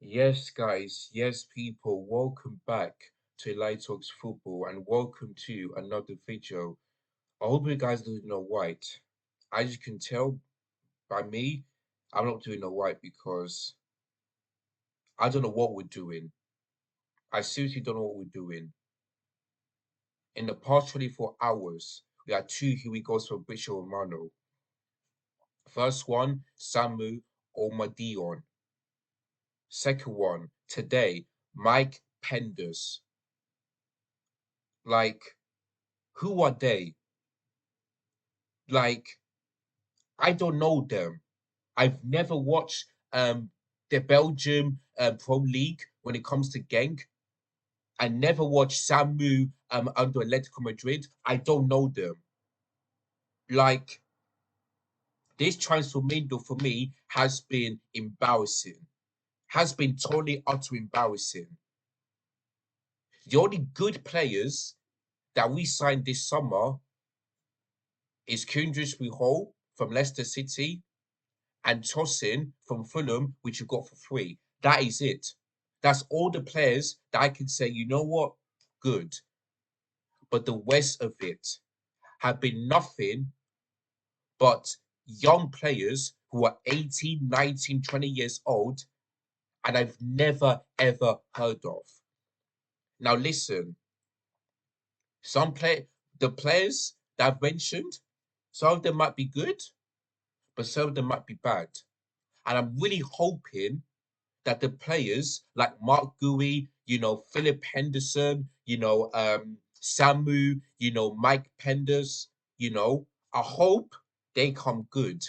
Yes, guys, yes, people, welcome back to Light Talks Football and welcome to another video. I hope you guys are doing all right. As you can tell by me, I'm not doing all right because I don't know what we're doing. I seriously don't know what we're doing. In the past 24 hours, we had two here we goes for Bishop Romano. First one, Samu Omorodion. Second one, today, Mike Penders. Like, who are they? Like, I don't know them. I've never watched the Belgium Pro League when it comes to Genk. I never watched Samu under Atletico Madrid. I don't know them. Like, this transfer window for me has been embarrassing. Has been totally utter embarrassing. The only good players that we signed this summer is Kundris Hall from Leicester City and Tosin from Fulham, which you got for free. That is it. That's all the players that I can say, you know what? Good. But the rest of it have been nothing but young players who are 18, 19, 20 years old, and I've never ever heard of. Now listen, some play the players that I've mentioned, some of them might be good, but some of them might be bad. And I'm really hoping that the players like Mark Gui, Philip Henderson, Samu, Mike Penders, I hope they come good.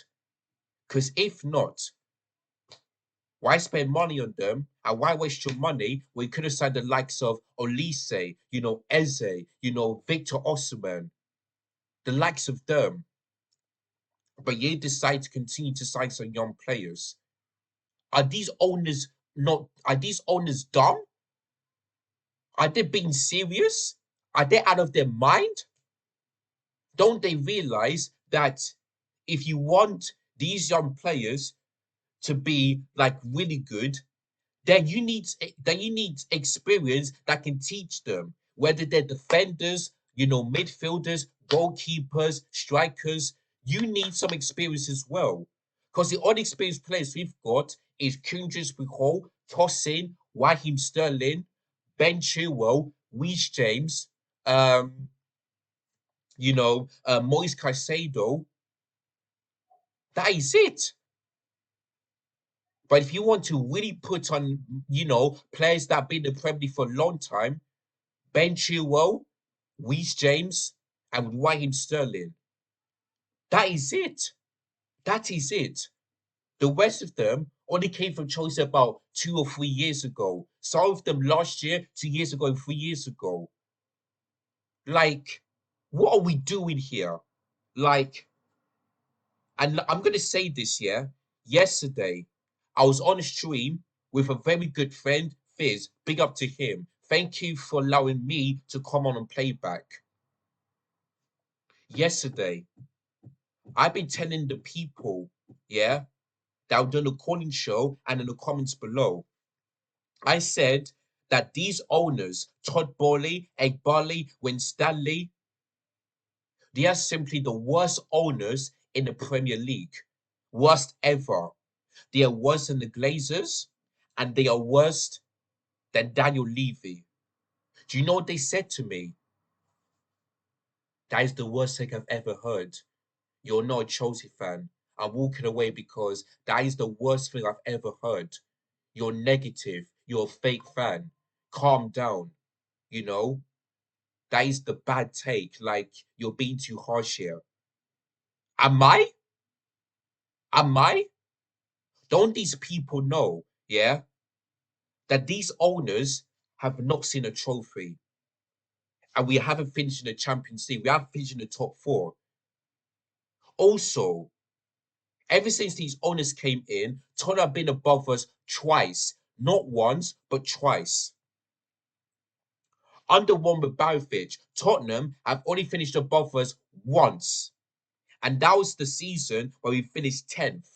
Because if not, why spend money on them and why waste your money when you could have signed the likes of Olise, Eze, Victor Osimhen, the likes of them. But you decide to continue to sign some young players. Are these owners are these owners dumb? Are they being serious? Are they out of their mind? Don't they realize that if you want these young players to be like really good, then you need experience that can teach them, whether they're defenders, midfielders, goalkeepers, strikers. You need some experience as well. Because the only experienced players we've got is Kundris Hall, Tosin, Raheem Sterling, Ben Chilwell, Reece James, um, Moise Caicedo. That is it. But if you want to really put on, players that have been in the Premier League for a long time, Ben Chilwell, Reece James, and Raheem Sterling. That is it. That is it. The rest of them only came from Chelsea about 2 or 3 years ago. Some of them last year, 2 years ago, and 3 years ago. Like, what are we doing here? Like, and I'm gonna say this, yeah. Yesterday, I was on a stream with a very good friend, Fizz. Big up to him. Thank you for allowing me to come on and play back. Yesterday, I've been telling the people, yeah, that were doing the calling show and in the comments below. I said that these owners, Todd Bowley, Egbali, Winstanley, they are simply the worst owners in the Premier League. Worst ever. They are worse than the Glazers, and they are worse than Daniel Levy. Do you know what they said to me? That is the worst thing I've ever heard. You're not a Chelsea fan. I'm walking away because that is the worst thing I've ever heard. You're negative. You're a fake fan. Calm down. You know, that is the bad take. Like, you're being too harsh here. Am I? Am I? Don't these people know, yeah, that these owners have not seen a trophy and we haven't finished in the Champions League. We haven't finished in the top four. Also, ever since these owners came in, Tottenham have been above us twice. Not once, but twice. Under one with Barisic, Tottenham have only finished above us once. And that was the season where we finished 10th.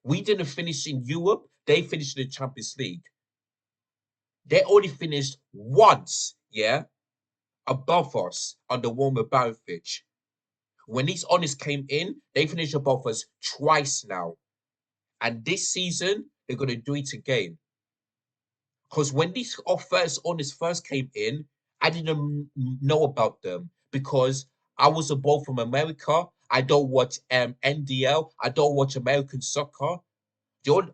We didn't finish in Europe. They finished in the Champions League. They only finished once, yeah, above us under Roman Abramovich. When these honours came in, they finished above us twice now. And this season, they're going to do it again. Because when these first honours first came in, I didn't know about them because I was a ball from America. I don't watch NDL. I don't watch American soccer.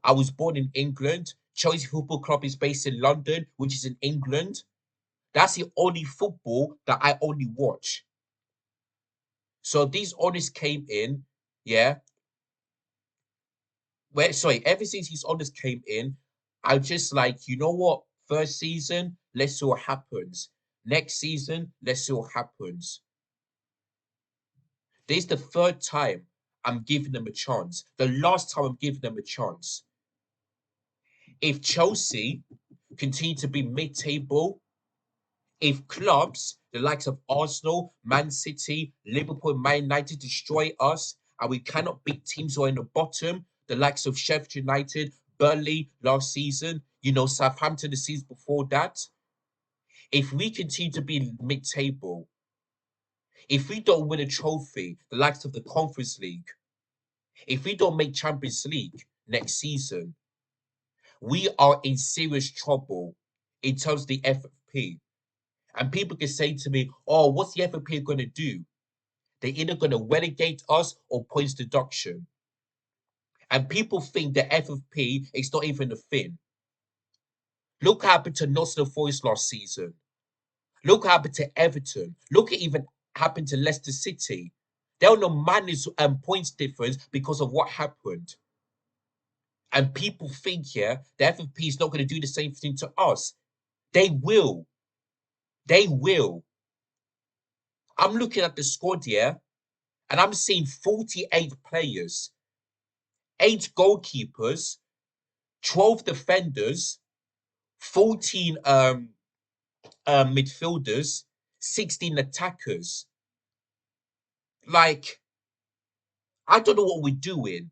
I was born in England. Chelsea Football Club is based in London, which is in England. That's the only football that I only watch. So these honours came in, yeah. Ever since these honours came in, I just like, you know what? First season, let's see what happens. Next season, let's see what happens. This is the third time I'm giving them a chance. The last time I'm giving them a chance. If Chelsea continue to be mid-table, if clubs, the likes of Arsenal, Man City, Liverpool, Man United destroy us, and we cannot beat teams who are in the bottom, the likes of Sheffield United, Burnley last season, Southampton the season before that. If we continue to be mid-table, if we don't win a trophy, the likes of the Conference League, if we don't make Champions League next season, we are in serious trouble in terms of the FFP. And people can say to me, oh, what's the FFP going to do? They're either going to relegate us or points deduction. And people think the FFP is not even a thing. Look what happened to Nottingham Forest last season. Look what happened to Everton. Look what even happened to Leicester City. There are no minus points difference because of what happened. And people think here the FFP is not going to do the same thing to us. They will. They will. I'm looking at the squad here and I'm seeing 48 players, 8 goalkeepers, 12 defenders, 14 midfielders, 16 attackers. Like, I don't know what we're doing.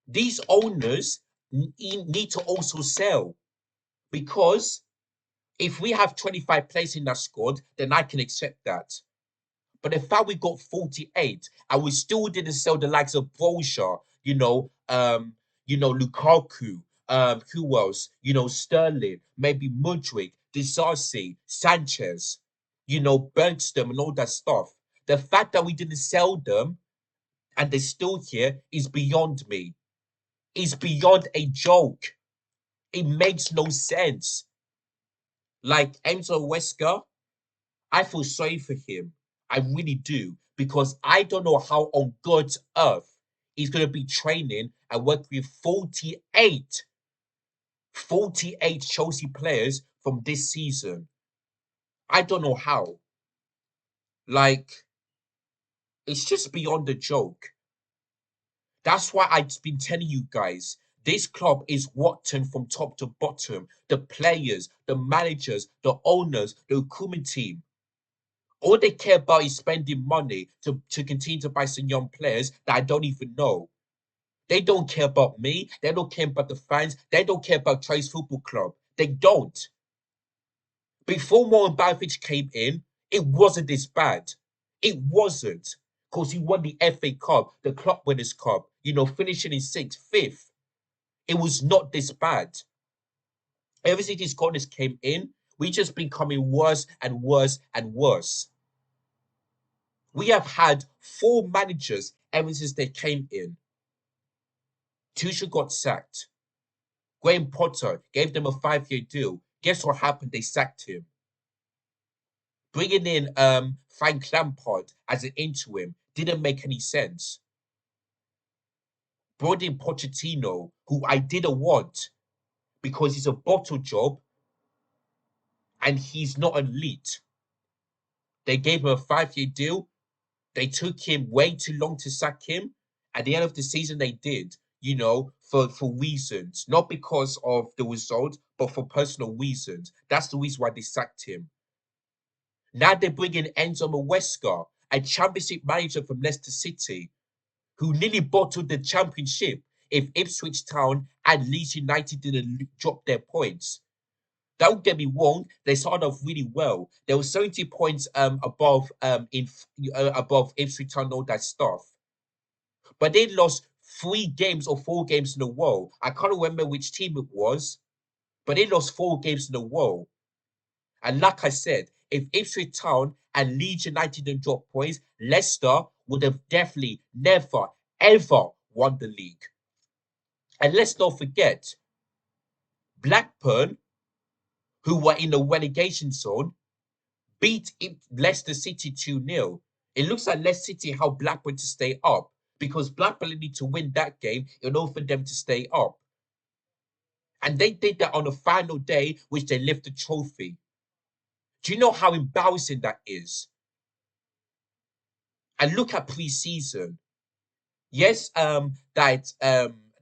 These owners need to also sell because if we have 25 players in that squad, then I can accept that. But the fact we got 48 and we still didn't sell the likes of Broja, Lukaku, who else? Sterling, maybe Mudryk, Disasi, Sanchez, Bergstrom and all that stuff. The fact that we didn't sell them and they're still here is beyond me. It's beyond a joke. It makes no sense. Like Enzo Wesker, I feel sorry for him. I really do. Because I don't know how on God's earth he's going to be training and working with 48 Chelsea players from this season. I don't know how. Like, it's just beyond a joke. That's why I've been telling you guys, this club is rotten from top to bottom. The players, the managers, the owners, the recruitment team. All they care about is spending money to continue to buy some young players that I don't even know. They don't care about me. They don't care about the fans. They don't care about Trace Football Club. They don't. Before Warren Buffett came in, it wasn't this bad. It wasn't. Because he won the FA Cup, the Club Winners' Cup, finishing in 6th, 5th. It was not this bad. Ever since these corners came in, we just been coming worse and worse and worse. We have had 4 managers ever since they came in. Tuchel got sacked. Graham Potter gave them a 5-year deal. Guess what happened? They sacked him. Bringing in Frank Lampard as an interim didn't make any sense. Brought in Pochettino, who I didn't want because he's a bottle job and he's not elite. They gave him a 5-year deal. They took him way too long to sack him. At the end of the season, they did, for reasons, not because of the result, but for personal reasons. That's the reason why they sacked him. Now they bring in Enzo Maresca, a championship manager from Leicester City, who nearly bottled the championship if Ipswich Town and Leeds United didn't drop their points. Don't get me wrong, they started off really well. They were 70 points above above Ipswich Town, all that stuff. But they lost 3 games or 4 games in a row. I can't remember which team it was, but they lost 4 games in a row. And like I said, if Ipswich Town and Leeds United didn't drop points, Leicester would have definitely never, ever won the league. And let's not forget, Blackburn, who were in the relegation zone, beat Leicester City 2-0. It looks like Leicester City helped Blackburn to stay up because Blackburn need to win that game in order for them to stay up. And they did that on the final day, which they lifted the trophy. Do you know how embarrassing that is? And look at pre-season. Yes, that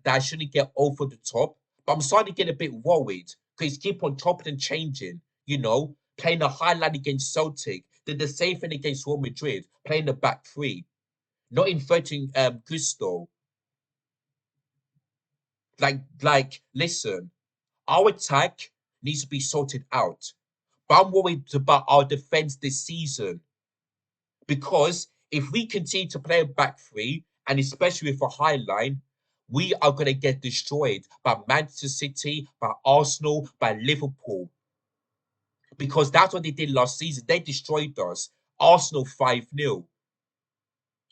I shouldn't get over the top, but I'm starting to get a bit worried because keep on chopping and changing. You know, playing a highlight against Celtic, did the same thing against Real Madrid, playing the back three, not inverting Gusto. Listen, our attack needs to be sorted out, but I'm worried about our defense this season because if we continue to play a back three, and especially with a high line, we are going to get destroyed by Manchester City, by Arsenal, by Liverpool. Because that's what they did last season. They destroyed us. Arsenal 5-0.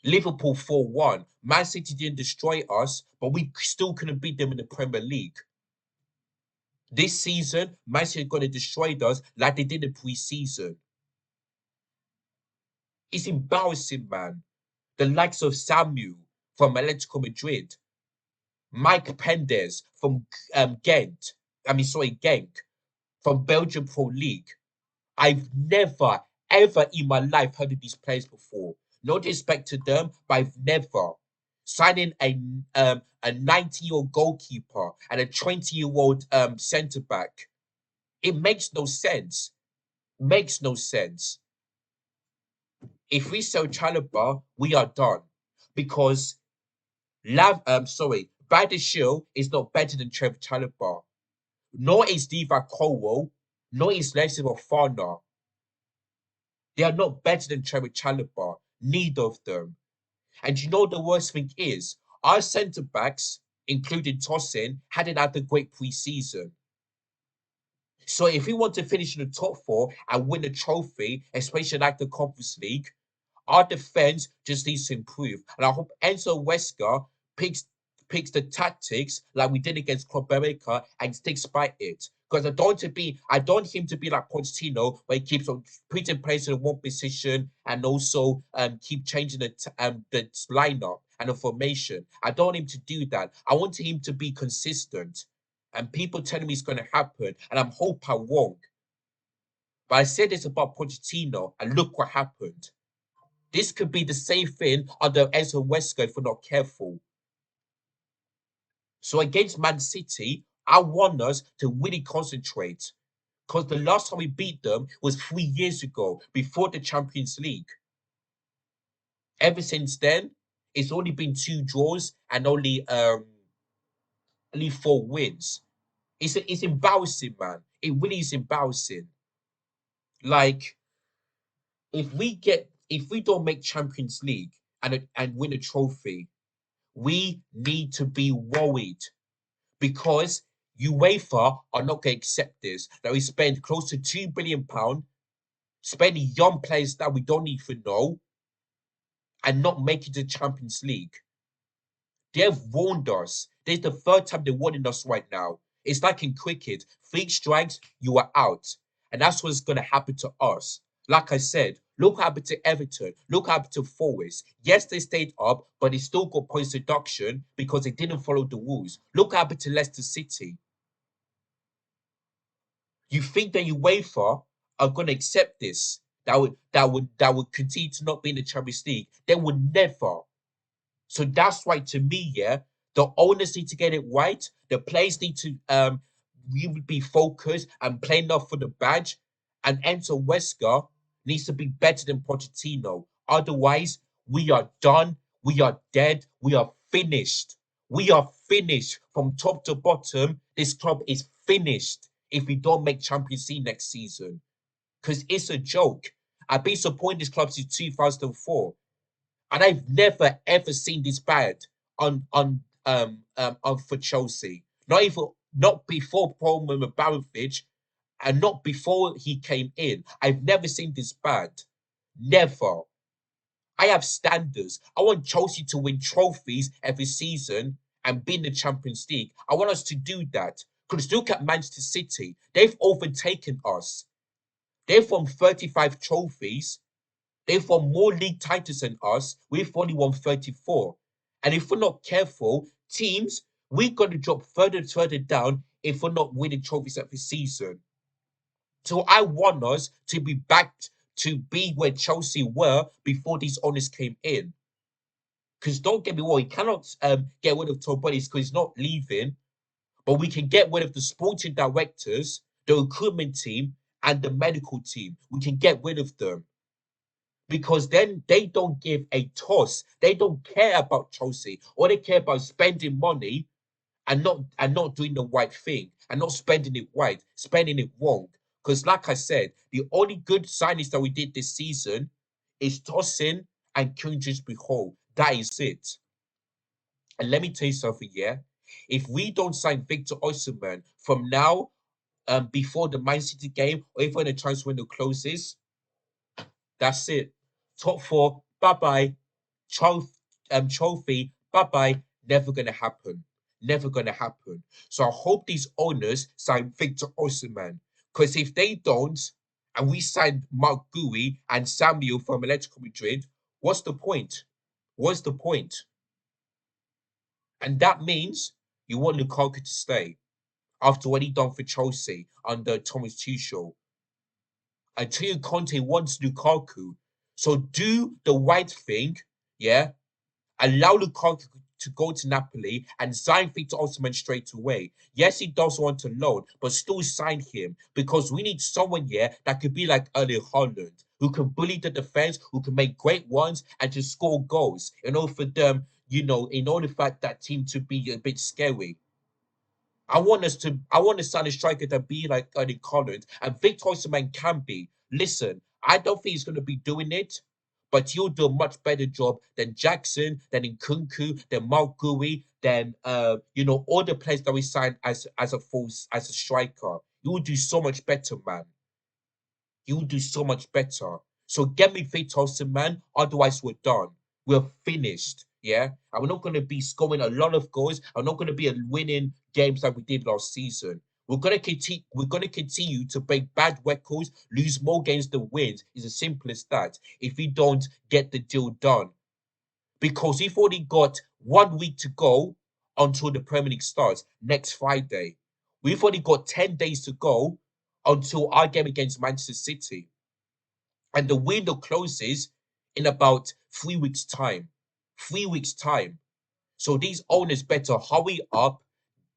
Liverpool 4-1. Man City didn't destroy us, but we still couldn't beat them in the Premier League. This season, Man City are going to destroy us like they did in pre-season. It's embarrassing, man. The likes of Samuel from Atletico Madrid, Mike Penders from Ghent, Genk, from Belgium Pro League. I've never, ever in my life heard of these players before. No disrespect to them, but I've never. Signing a 90-year-old goalkeeper and a 20-year-old centre back. It makes no sense. Makes no sense. If we sell Chalobah, we are done. Because Badiashile is not better than Trevor Chalobah. Nor is Divock Cowell, nor is Leslie Fofana. They are not better than Trevor Chalobah. Neither of them. And you know the worst thing is, our centre backs, including Tosin, hadn't had a great pre-season. So if we want to finish in the top four and win a trophy, especially like the Conference League, our defense just needs to improve. And I hope Enzo Wesker picks the tactics like we did against Club America and sticks by it. Because I don't want him to be like Pochettino, where he keeps on putting players in one position and also keep changing the lineup and the formation. I don't want him to do that. I want him to be consistent. And people telling me it's going to happen, and I hope I'm wrong. But I said this about Pochettino, and look what happened. This could be the same thing under Enzo Wesker if we're not careful. So against Man City, I want us to really concentrate. Because the last time we beat them was 3 years ago, before the Champions League. Ever since then, it's only been 2 draws and only 4 wins. It's embarrassing, man. It really is embarrassing. Like, if we don't make Champions League and win a trophy, we need to be worried because UEFA are not going to accept this. That we spend close to £2 billion spending young players that we don't even know and not make it to Champions League. They've warned us. This is the third time they're warning us right now. It's like in cricket, 3 strikes, you are out. And that's what's going to happen to us. Like I said, look what happened to Everton. Look what happened to Forest. Yes, they stayed up, but they still got points deduction because they didn't follow the rules. Look what happened to Leicester City. You think that UEFA are going to accept this? That would continue to not be in the Champions League. They would never. So that's why, to me, yeah, the owners need to get it right. The players need to really be focused and play enough for the badge. And Enzo Wesker needs to be better than Pochettino. Otherwise, we are done. We are dead. We are finished. We are finished from top to bottom. This club is finished if we don't make Champions League next season. Because it's a joke. I've been supporting this club since 2004, and I've never ever seen this bad on for Chelsea. Not before Roman Abramovich, and not before he came in. I've never seen this bad. Never. I have standards. I want Chelsea to win trophies every season and be in the Champions League. I want us to do that. Because look at Manchester City. They've overtaken us. They've won 35 trophies. They've won more league titles than us. We've only won 34. And if we're not careful, teams, we're going to drop further and further down if we're not winning trophies every season. So I want us to be back to be where Chelsea were before these owners came in. Because don't get me wrong, you cannot get rid of Todd Bodies because he's not leaving, but we can get rid of the sporting directors, the recruitment team, and the medical team. We can get rid of them because then they don't give a toss. They don't care about Chelsea. All they care about is spending money and not doing the right thing and not spending it right, spending it wrong. Because like I said, the only good signings that we did this season is Tosin and Kundris Hall. That is it. And let me tell you something, yeah. If we don't sign Victor Osimhen from now, before the Man City game, or if when the transfer window closes, that's it. Top four, bye bye. Trophy, bye bye. Never gonna happen. Never gonna happen. So I hope these owners sign Victor Osimhen. Because if they don't, and we sign Mark Gui and Samuel from Atletico Madrid, what's the point? What's the point? And that means you want Lukaku to stay after what he done for Chelsea under Thomas Tuchel. Antonio Conte wants Lukaku. So do the right thing, yeah? Allow Lukaku to go to Napoli and sign Victor Osimhen straight away. Yes, he does want a loan, but still sign him because we need someone here that could be like Erling Haaland, who can bully the defense, who can make great runs and to score goals in order for them, in order for that team to be a bit scary. I want to sign a striker to be like Erling Haaland, and Victor Osimhen can be. Listen, I don't think he's going to be doing it, but he'll do a much better job than Jackson, than Nkunku, than Mark Gui, than all the players that we signed as a striker. He will do so much better, man. He will do so much better. So get me Victor Osimhen, otherwise we're done. We're finished. Yeah, and we're not going to be scoring a lot of goals. I'm not going to be winning games like we did last season. We're going to continue. We're going to continue to break bad records, lose more games than wins. It's as simple as that. If we don't get the deal done, because we've already got 1 week to go until the Premier League starts next Friday. We've only got 10 days to go until our game against Manchester City, and the window closes in about 3 weeks' time. 3 weeks' time. So these owners better hurry up,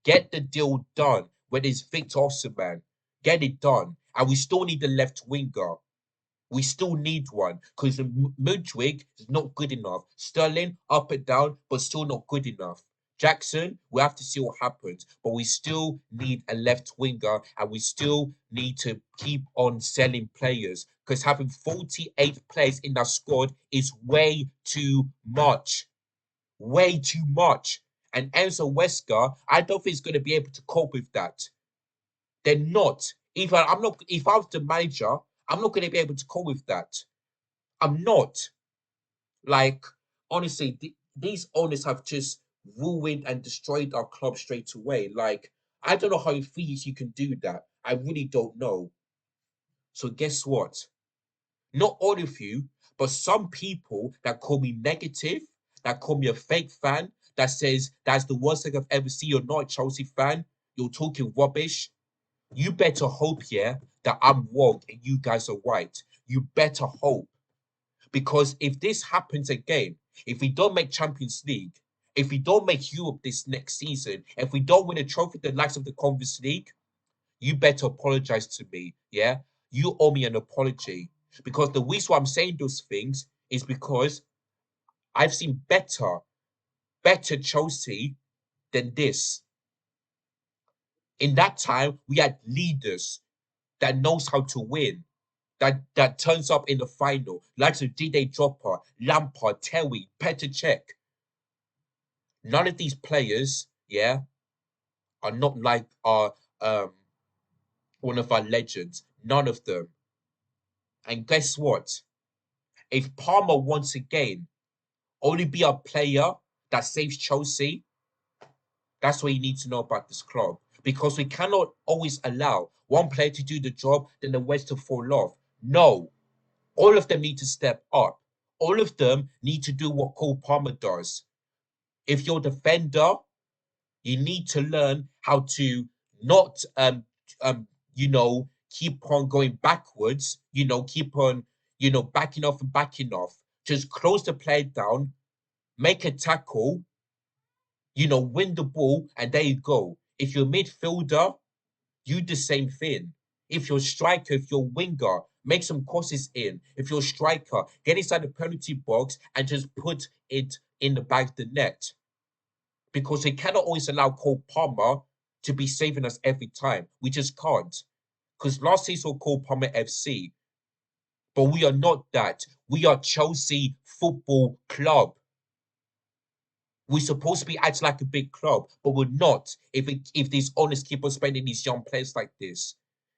get the deal done. Whether it's Victor Osimhen, get it done. And we still need the left winger. We still need one because Mudryk is not good enough. Sterling up and down, but still not good enough. Jackson, we have to see what happens, but we still need a left winger and we still need to keep on selling players because having 48 players in our squad is way too much. Way too much. And Enzo Wesker, I don't think he's going to be able to cope with that. They're not. If I was the manager, I'm not going to be able to cope with that. I'm not. Like, honestly, these owners have just ruined and destroyed our club straight away. Like, I don't know how you can do that. I really don't know. So guess what? Not all of you, but some people that call me negative, that call me a fake fan, that says that's the worst thing I've ever seen. You're not a Chelsea fan. You're talking rubbish. You better hope, yeah, that I'm wrong and you guys are right. You better hope. Because if this happens again, if we don't make Champions League, if we don't make Europe this next season, if we don't win a trophy the likes of the Conference League, you better apologize to me. Yeah, you owe me an apology because the reason why I'm saying those things is because I've seen better Chelsea than this. In that time, we had leaders that knows how to win, that turns up in the final, like of D-Day Dropper, Lampard, Terry, Petr Cech. None of these players, yeah, are not like one of our legends. None of them. And guess what? If Palmer once again only be a player that saves Chelsea, that's what you need to know about this club. Because we cannot always allow one player to do the job, then the rest to fall off. No, all of them need to step up. All of them need to do what Cole Palmer does. If you're a defender, you need to learn how to not you know, keep on going backwards, keep on, backing off and backing off. Just close the player down, make a tackle, win the ball, and there you go. If you're a midfielder, you the same thing. If you're a striker, if you're a winger, make some crosses in. If you're a striker, get inside the penalty box and just put it in the back of the net. Because we cannot always allow Cole Palmer to be saving us every time. We just can't. Because last season we Cole Palmer FC, but we are not that. We are Chelsea Football Club. We're supposed to be acting like a big club, but we're not. If these owners keep on spending these young players like this,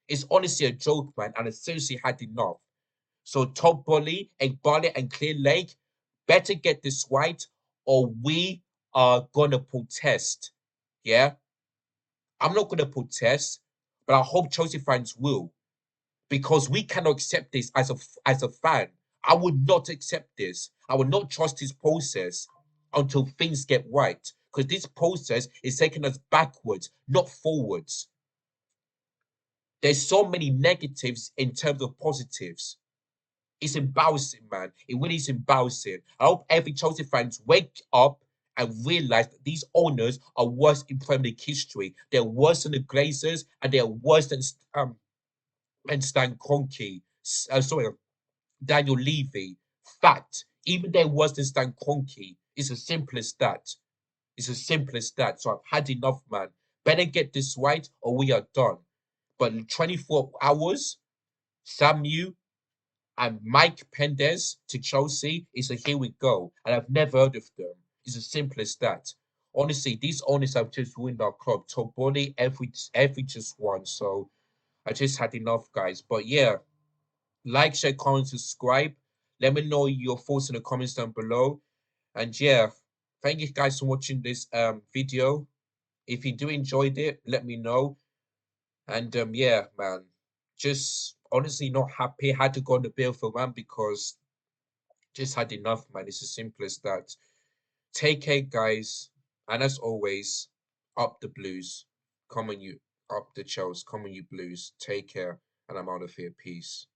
it's honestly a joke, man. And I seriously had enough. So Top Bully, Egbale, and Clear Lake better get this right, or we are gonna protest. Yeah, I'm not gonna protest, but I hope Chelsea fans will, because we cannot accept this as a fan. I would not accept this. I would not trust this process until things get right, because this process is taking us backwards, not forwards. There's so many negatives in terms of positives. It's embarrassing, man. It really is embarrassing. I hope every Chelsea fans wake up and realize that these owners are worse in Premier League history. They're worse than the Glazers, and they're worse than Stan Kroenke. Sorry, Daniel Levy. Fact. Even they're worse than Stan Kroenke. It's as simple as that. It's as simple as that. So I've had enough, man. Better get this right or we are done. But in 24 hours, Samu and Mike Penders to Chelsea is a here we go. And I've never heard of them. It's as simple as that. Honestly, these owners have just ruined our club. Toboli, every just one. So I just had enough, guys. But yeah, like, share, comment, subscribe. Let me know your thoughts in the comments down below. And yeah, thank you guys for watching this video. If you do enjoyed it, let me know. And yeah, man, just honestly not happy. Had to go on the bill for man because just had enough, man. It's as simple as that. Take care, guys. And as always, up the blues. Come on, you up the Chels. Come on, you blues. Take care. And I'm out of here. Peace.